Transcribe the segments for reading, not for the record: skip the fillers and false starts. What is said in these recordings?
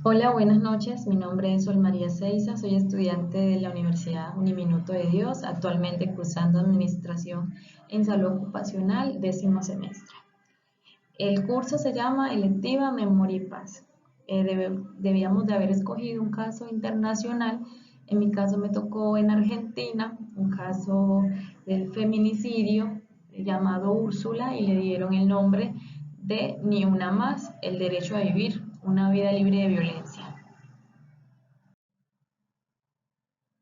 Hola, buenas noches. Mi nombre es Sol María Seiza, soy estudiante de la Universidad Uniminuto de Dios, actualmente cursando Administración en Salud Ocupacional, 10º semestre. El curso se llama Electiva Memoria y Paz. Debíamos de haber escogido un caso internacional. En mi caso me tocó en Argentina, un caso del feminicidio llamado Úrsula y le dieron el nombre de Ni una más, el derecho a vivir una vida libre de violencia.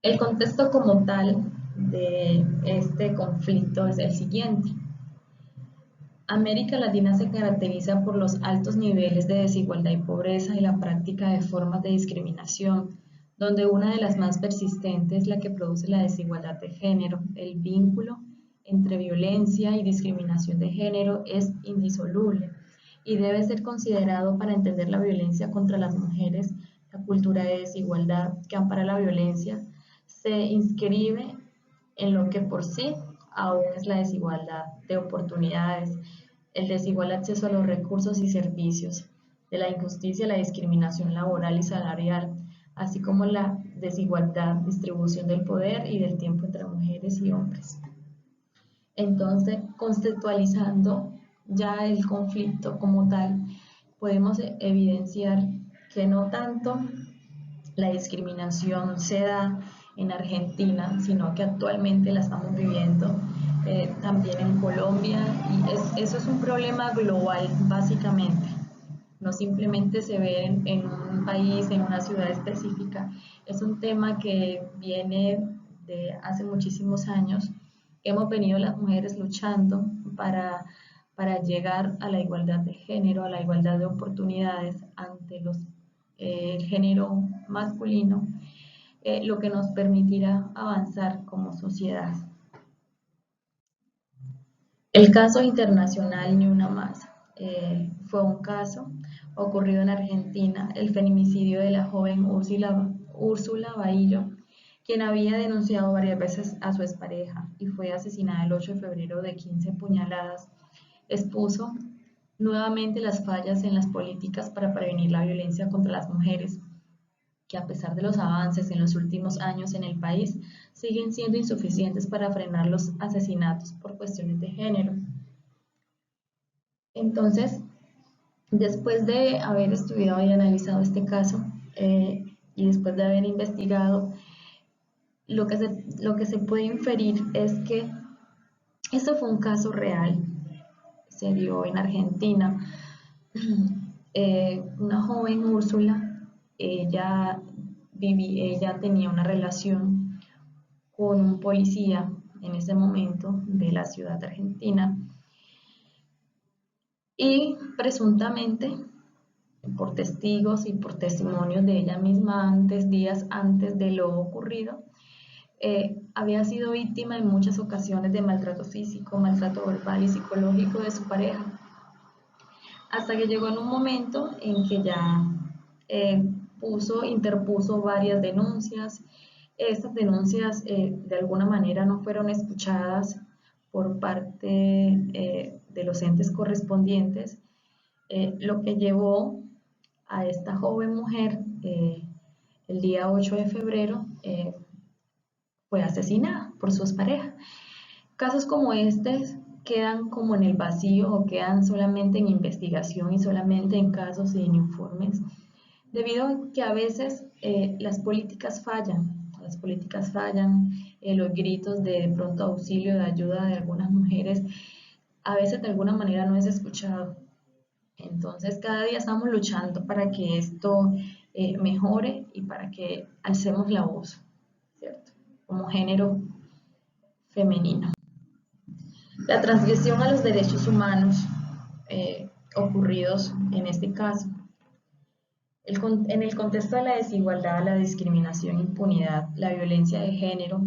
El contexto como tal de este conflicto es el siguiente. América Latina se caracteriza por los altos niveles de desigualdad y pobreza y la práctica de formas de discriminación, donde una de las más persistentes es la que produce la desigualdad de género. El vínculo entre violencia y discriminación de género es indisoluble y debe ser considerado para entender la violencia contra las mujeres. La cultura de desigualdad que ampara la violencia se inscribe en lo que por sí aún es la desigualdad de oportunidades, el desigual acceso a los recursos y servicios, de la injusticia, la discriminación laboral y salarial, así como la desigualdad distribución del poder y del tiempo entre mujeres y hombres. Entonces, conceptualizando ya el conflicto como tal, podemos evidenciar que no tanto la discriminación se da en Argentina, sino que actualmente la estamos viviendo también en Colombia y eso es un problema global básicamente. No simplemente se ve en un país, en una ciudad específica, es un tema que viene de hace muchísimos años. Hemos venido las mujeres luchando para llegar a la igualdad de género, a la igualdad de oportunidades ante el género masculino, lo que nos permitirá avanzar como sociedad. El caso internacional Ni Una Más fue un caso ocurrido en Argentina, el feminicidio de la joven Úrsula Baillo, quien había denunciado varias veces a su expareja y fue asesinada el 8 de febrero de 15 puñaladas, expuso nuevamente las fallas en las políticas para prevenir la violencia contra las mujeres, que a pesar de los avances en los últimos años en el país, siguen siendo insuficientes para frenar los asesinatos por cuestiones de género. Entonces, después de haber estudiado y analizado este caso y después de haber investigado, lo que se puede inferir es que esto fue un caso real, se dio en Argentina. Una joven Úrsula, ella tenía una relación con un policía en ese momento de la ciudad argentina y presuntamente por testigos y por testimonios de ella misma días antes de lo ocurrido, había sido víctima en muchas ocasiones de maltrato físico, maltrato verbal y psicológico de su pareja, hasta que llegó en un momento en que ya eh, interpuso varias denuncias. Estas denuncias de alguna manera no fueron escuchadas por parte de los entes correspondientes, lo que llevó a esta joven mujer el día 8 de febrero fue asesinada por su pareja. Casos como este quedan como en el vacío o quedan solamente en investigación y solamente en casos y en informes, debido a que a veces las políticas fallan, los gritos de pronto auxilio, de ayuda de algunas mujeres, a veces de alguna manera no es escuchado. Entonces cada día estamos luchando para que esto mejore y para que alcemos la voz, ¿cierto? Como género femenino. La transgresión a los derechos humanos ocurridos en este caso. En el contexto de la desigualdad, la discriminación, impunidad, la violencia de género,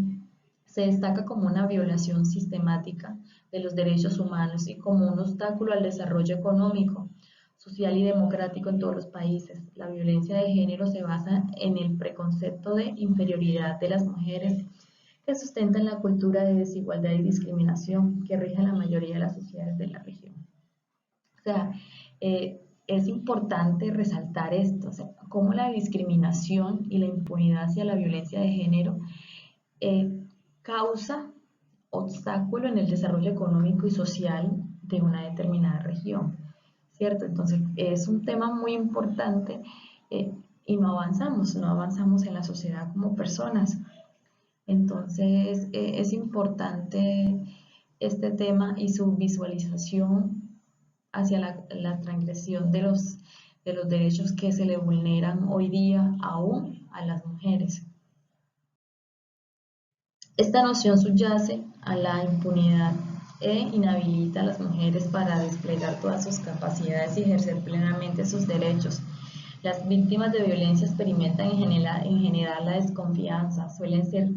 se destaca como una violación sistemática de los derechos humanos y como un obstáculo al desarrollo económico, social y democrático en todos los países. La violencia de género se basa en el preconcepto de inferioridad de las mujeres que sustentan la cultura de desigualdad y discriminación que rige la mayoría de las sociedades de la región. O sea, es importante resaltar esto. O sea, cómo la discriminación y la impunidad hacia la violencia de género causa obstáculo en el desarrollo económico y social de una determinada región, ¿cierto? Entonces es un tema muy importante y no avanzamos en la sociedad como personas. Entonces es importante este tema y su visualización hacia la transgresión de los derechos que se le vulneran hoy día aún a las mujeres. Esta noción subyace a la impunidad e inhabilita a las mujeres para desplegar todas sus capacidades y ejercer plenamente sus derechos. Las víctimas de violencia experimentan en general la desconfianza, suelen ser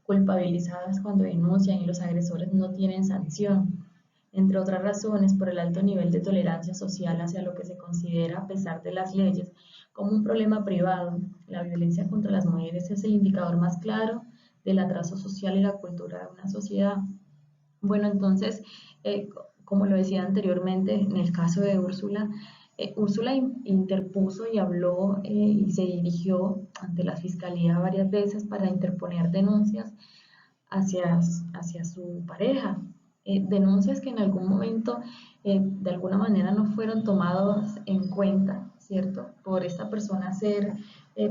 culpabilizadas cuando denuncian y los agresores no tienen sanción, entre otras razones por el alto nivel de tolerancia social hacia lo que se considera, a pesar de las leyes, como un problema privado. La violencia contra las mujeres es el indicador más claro del atraso social y la cultura de una sociedad. Bueno, entonces, como lo decía anteriormente, en el caso de Úrsula, Úrsula interpuso y habló y se dirigió ante la fiscalía varias veces para interponer denuncias hacia su pareja. Denuncias que en algún momento de alguna manera no fueron tomadas en cuenta, ¿cierto? Por esta persona ser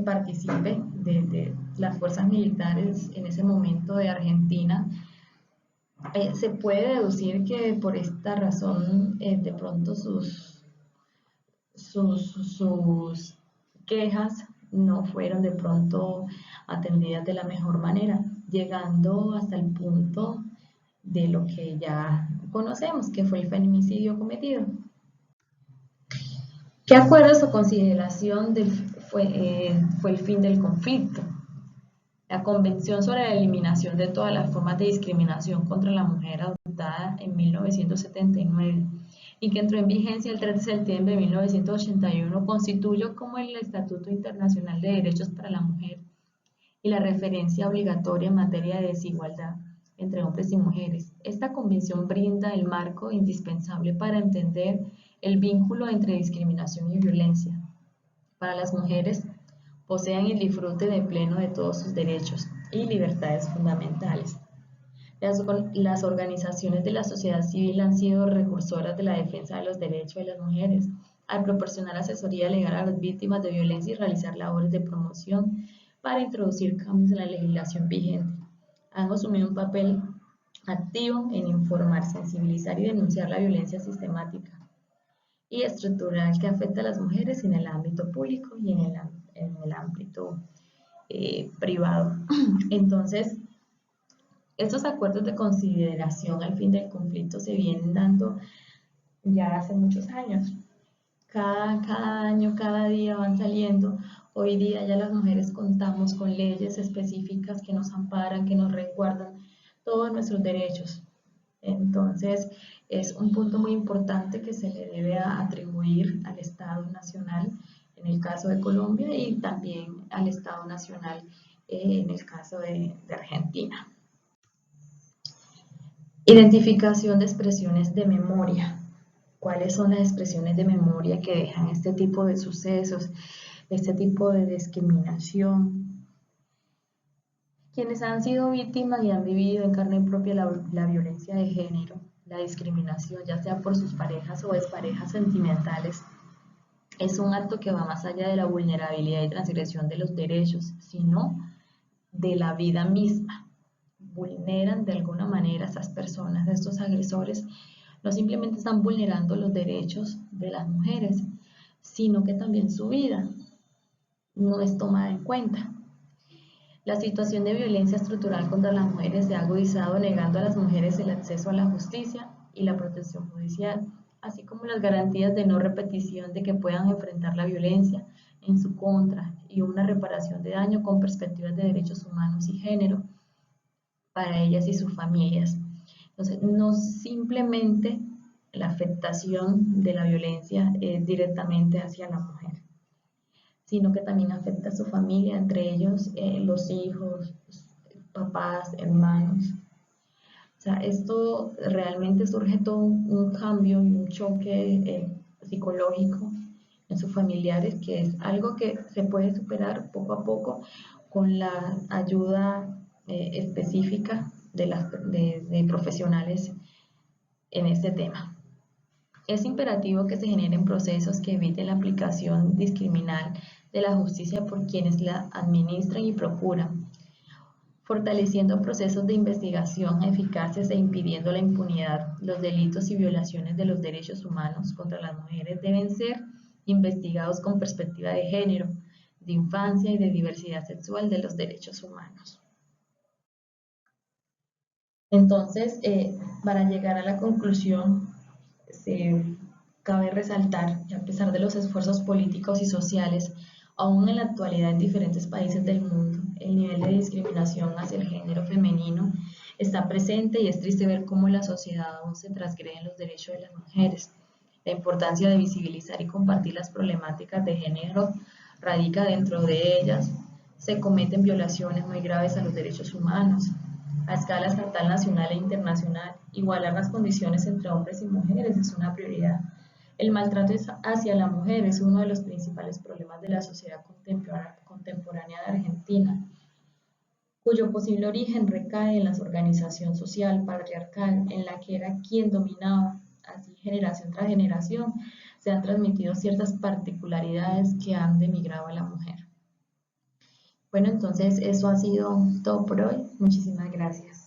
partícipe de las fuerzas militares en ese momento de Argentina. Se puede deducir que por esta razón de pronto sus quejas no fueron de pronto atendidas de la mejor manera, llegando hasta el punto de lo que ya conocemos, que fue el feminicidio cometido. ¿Qué acuerdos o consideración fue el fin del conflicto? La Convención sobre la Eliminación de todas las formas de discriminación contra la mujer, adoptada en 1979 y que entró en vigencia el 3 de septiembre de 1981, constituyó como el Estatuto Internacional de Derechos para la Mujer y la referencia obligatoria en materia de desigualdad entre hombres y mujeres. Esta convención brinda el marco indispensable para entender el vínculo entre discriminación y violencia. Para las mujeres, poseen el disfrute de pleno de todos sus derechos y libertades fundamentales. Las organizaciones de la sociedad civil han sido recursoras de la defensa de los derechos de las mujeres, al proporcionar asesoría legal a las víctimas de violencia y realizar labores de promoción para introducir cambios en la legislación vigente. Han asumido un papel activo en informar, sensibilizar y denunciar la violencia sistemática y estructural que afecta a las mujeres en el ámbito público y en el ámbito privado. Entonces, estos acuerdos de consideración al fin del conflicto se vienen dando ya hace muchos años. Cada año, cada día van saliendo. Hoy día ya las mujeres contamos con leyes específicas que nos amparan, que nos resguardan todos nuestros derechos. Entonces, es un punto muy importante que se le debe atribuir al Estado Nacional en el caso de Colombia y también al Estado Nacional en el caso de Argentina. Identificación de expresiones de memoria. ¿Cuáles son las expresiones de memoria que dejan este tipo de sucesos, este tipo de discriminación? Quienes han sido víctimas y han vivido en carne propia la violencia de género, la discriminación, ya sea por sus parejas o exparejas sentimentales, es un acto que va más allá de la vulnerabilidad y transgresión de los derechos, sino de la vida misma. Vulneran de alguna manera a estas personas, a estos agresores, no simplemente están vulnerando los derechos de las mujeres, sino que también su vida no es tomada en cuenta. La situación de violencia estructural contra las mujeres se ha agudizado negando a las mujeres el acceso a la justicia y la protección judicial, así como las garantías de no repetición de que puedan enfrentar la violencia en su contra y una reparación de daño con perspectivas de derechos humanos y género para ellas y sus familias. Entonces, no simplemente la afectación de la violencia es directamente hacia la mujer, sino que también afecta a su familia, entre ellos los hijos, papás, hermanos. O sea, esto realmente surge todo un cambio y un choque psicológico en en sus familiares, que es algo que se puede superar poco a poco con la ayuda específica de profesionales en este tema. Es imperativo que se generen procesos que eviten la aplicación discriminal de la justicia por quienes la administran y procuran, fortaleciendo procesos de investigación eficaces e impidiendo la impunidad. Los delitos y violaciones de los derechos humanos contra las mujeres deben ser investigados con perspectiva de género, de infancia y de diversidad sexual de los derechos humanos. Entonces, para llegar a la conclusión, cabe resaltar que a pesar de los esfuerzos políticos y sociales, aún en la actualidad en diferentes países del mundo, el nivel de discriminación hacia el género femenino está presente y es triste ver cómo en la sociedad aún se transgreden los derechos de las mujeres. La importancia de visibilizar y compartir las problemáticas de género radica dentro de ellas. Se cometen violaciones muy graves a los derechos humanos, a escala estatal, nacional e internacional. Igualar las condiciones entre hombres y mujeres es una prioridad. El maltrato hacia la mujer es uno de los principales problemas de la sociedad contemporánea de Argentina, cuyo posible origen recae en la organización social patriarcal en la que era quien dominaba. Así, generación tras generación, se han transmitido ciertas particularidades que han denigrado a la mujer. Bueno, entonces eso ha sido todo por hoy. Muchísimas gracias.